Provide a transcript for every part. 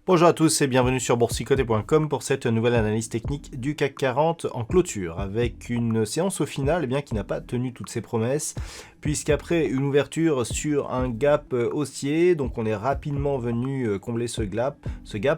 Bonjour à tous et bienvenue sur boursicoté.com pour cette nouvelle analyse technique du CAC 40 en clôture avec une séance au final eh bien, qui n'a pas tenu toutes ses promesses puisqu'après une ouverture sur un gap haussier, donc on est rapidement venu combler ce gap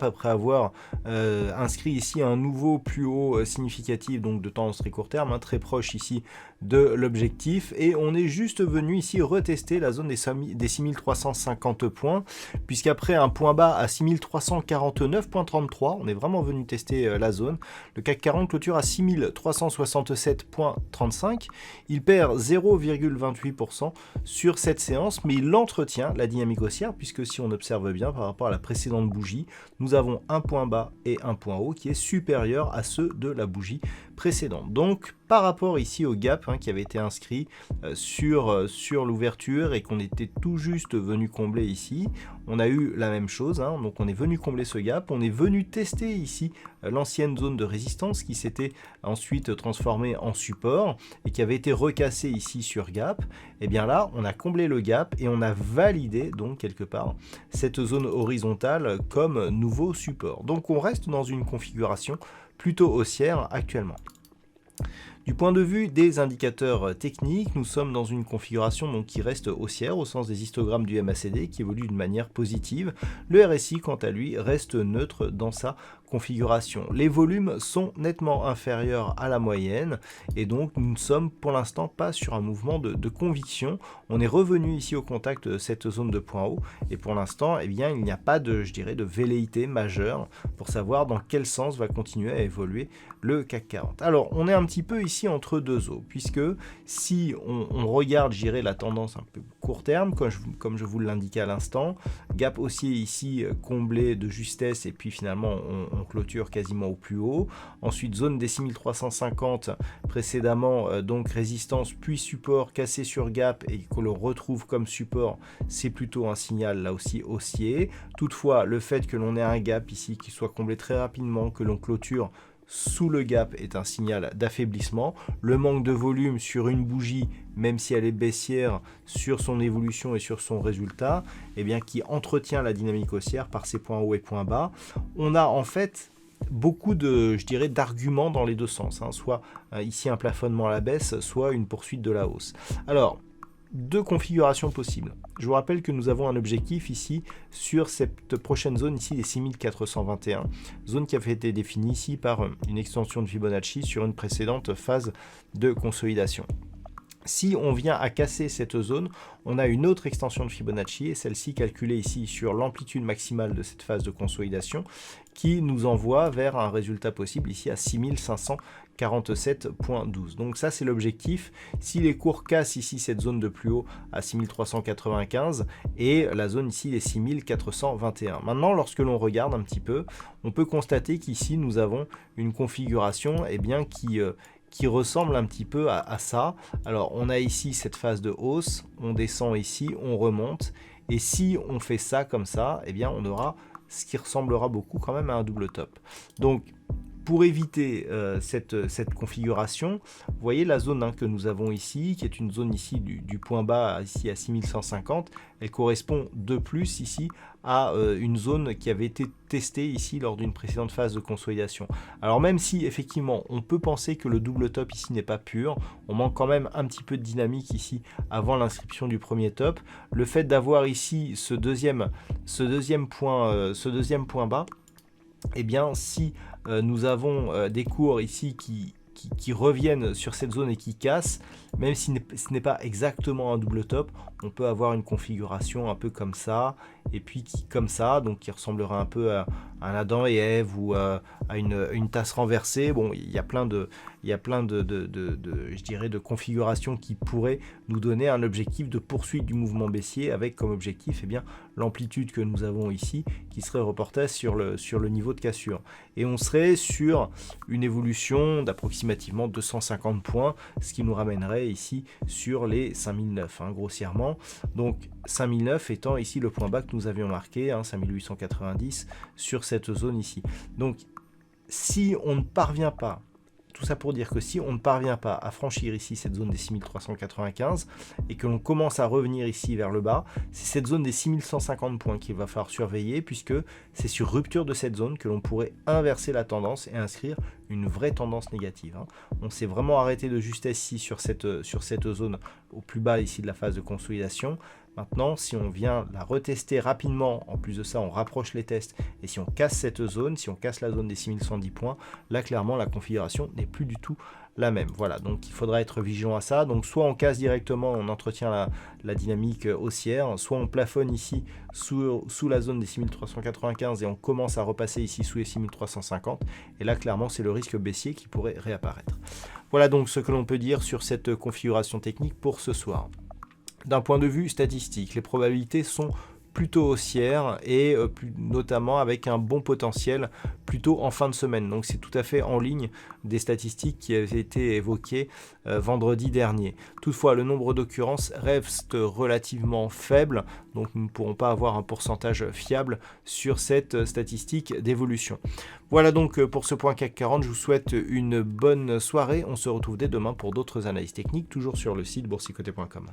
après avoir inscrit ici un nouveau plus haut significatif donc de tendance très court terme, très proche ici de l'objectif, et on est juste venu ici retester la zone des 6350 points puisqu'après un point bas à 6349.33, on est vraiment venu tester la zone. Le CAC 40 clôture à 6367.35, il perd 0,28% sur cette séance, mais il entretient la dynamique haussière puisque si on observe bien par rapport à la précédente bougie, nous avons un point bas et un point haut qui est supérieur à ceux de la bougie précédente. Donc par rapport ici au gap qui avait été inscrit sur l'ouverture et qu'on était tout juste venu combler ici, on a eu la même chose, donc on est venu combler ce gap, on est venu tester ici l'ancienne zone de résistance qui s'était ensuite transformée en support et qui avait été recassée ici sur gap. Et bien là on a comblé le gap et on a validé donc quelque part cette zone horizontale comme nouveau support. Donc on reste dans une configuration plutôt haussière actuellement. Du point de vue des indicateurs techniques, nous sommes dans une configuration donc, qui reste haussière au sens des histogrammes du MACD qui évolue d'une manière positive. Le RSI, quant à lui, reste neutre dans sa configuration. Les volumes sont nettement inférieurs à la moyenne et donc nous ne sommes pour l'instant pas sur un mouvement de conviction. On est revenu ici au contact de cette zone de point haut et pour l'instant, il n'y a pas de velléité majeure pour savoir dans quel sens va continuer à évoluer le CAC 40. Alors, on est un petit peu ici entre deux eaux, puisque si on regarde, la tendance un peu court terme, comme je vous l'indiquais à l'instant, gap haussier ici comblé de justesse et puis finalement on clôture quasiment au plus haut. Ensuite, zone des 6350 précédemment, donc résistance puis support cassé sur gap et qu'on le retrouve comme support, c'est plutôt un signal là aussi haussier. Toutefois, le fait que l'on ait un gap ici qui soit comblé très rapidement, que l'on clôture sous le gap est un signal d'affaiblissement. Le manque de volume sur une bougie, même si elle est baissière sur son évolution et sur son résultat, qui entretient la dynamique haussière par ses points hauts et points bas. On a en fait beaucoup d'arguments dans les deux sens, soit ici un plafonnement à la baisse, soit une poursuite de la hausse. Alors, deux configurations possibles. Je vous rappelle que nous avons un objectif ici sur cette prochaine zone ici des 6421, zone qui avait été définie ici par une extension de Fibonacci sur une précédente phase de consolidation. Si on vient à casser cette zone, on a une autre extension de Fibonacci et celle-ci calculée ici sur l'amplitude maximale de cette phase de consolidation qui nous envoie vers un résultat possible ici à 6547.12. Donc ça c'est l'objectif. Si les cours cassent ici cette zone de plus haut à 6395 et la zone ici les 6421. Maintenant lorsque l'on regarde un petit peu, on peut constater qu'ici nous avons une configuration qui ressemble un petit peu à ça. Alors on a ici cette phase de hausse, on descend ici, on remonte, et si on fait ça comme ça, on aura ce qui ressemblera beaucoup quand même à un double top. Donc pour éviter cette configuration, vous voyez la zone que nous avons ici, qui est une zone ici du point bas ici à 6150, elle correspond de plus ici à une zone qui avait été testée ici lors d'une précédente phase de consolidation. Alors même si effectivement on peut penser que le double top ici n'est pas pur, on manque quand même un petit peu de dynamique ici avant l'inscription du premier top. Le fait d'avoir ici ce deuxième point bas, si nous avons des cours ici qui reviennent sur cette zone et qui cassent, même si ce n'est pas exactement un double top, on peut avoir une configuration un peu comme ça, et puis qui, comme ça, donc qui ressemblera un peu à un Adam et Ève ou à une tasse renversée. Bon, il y a plein de je dirais, de configurations qui pourraient nous donner un objectif de poursuite du mouvement baissier avec comme objectif, eh bien, l'amplitude que nous avons ici qui serait reportée sur le niveau de cassure. Et on serait sur une évolution d'approximativement 250 points, ce qui nous ramènerait ici sur les 5009, grossièrement. Donc 5009 étant ici le point bas que nous avions marqué, 5890 sur cette zone ici. Donc si on ne parvient pas, tout ça pour dire que si on ne parvient pas à franchir ici cette zone des 6395 et que l'on commence à revenir ici vers le bas, c'est cette zone des 6150 points qu'il va falloir surveiller, puisque c'est sur rupture de cette zone que l'on pourrait inverser la tendance et inscrire une vraie tendance négative. On s'est vraiment arrêté de justesse ici sur cette zone au plus bas ici de la phase de consolidation. Maintenant, si on vient la retester rapidement, en plus de ça, on rapproche les tests, et si on casse cette zone, si on casse la zone des 6110 points, là, clairement, la configuration n'est plus du tout la même. Voilà, donc il faudra être vigilant à ça. Donc, soit on casse directement, on entretient la dynamique haussière, soit on plafonne ici sous la zone des 6395 et on commence à repasser ici sous les 6350. Et là, clairement, c'est le risque baissier qui pourrait réapparaître. Voilà donc ce que l'on peut dire sur cette configuration technique pour ce soir. D'un point de vue statistique, les probabilités sont plutôt haussières et notamment avec un bon potentiel plutôt en fin de semaine. Donc c'est tout à fait en ligne des statistiques qui avaient été évoquées vendredi dernier. Toutefois, le nombre d'occurrences reste relativement faible, donc nous ne pourrons pas avoir un pourcentage fiable sur cette statistique d'évolution. Voilà donc pour ce point CAC 40, je vous souhaite une bonne soirée. On se retrouve dès demain pour d'autres analyses techniques, toujours sur le site boursicoté.com.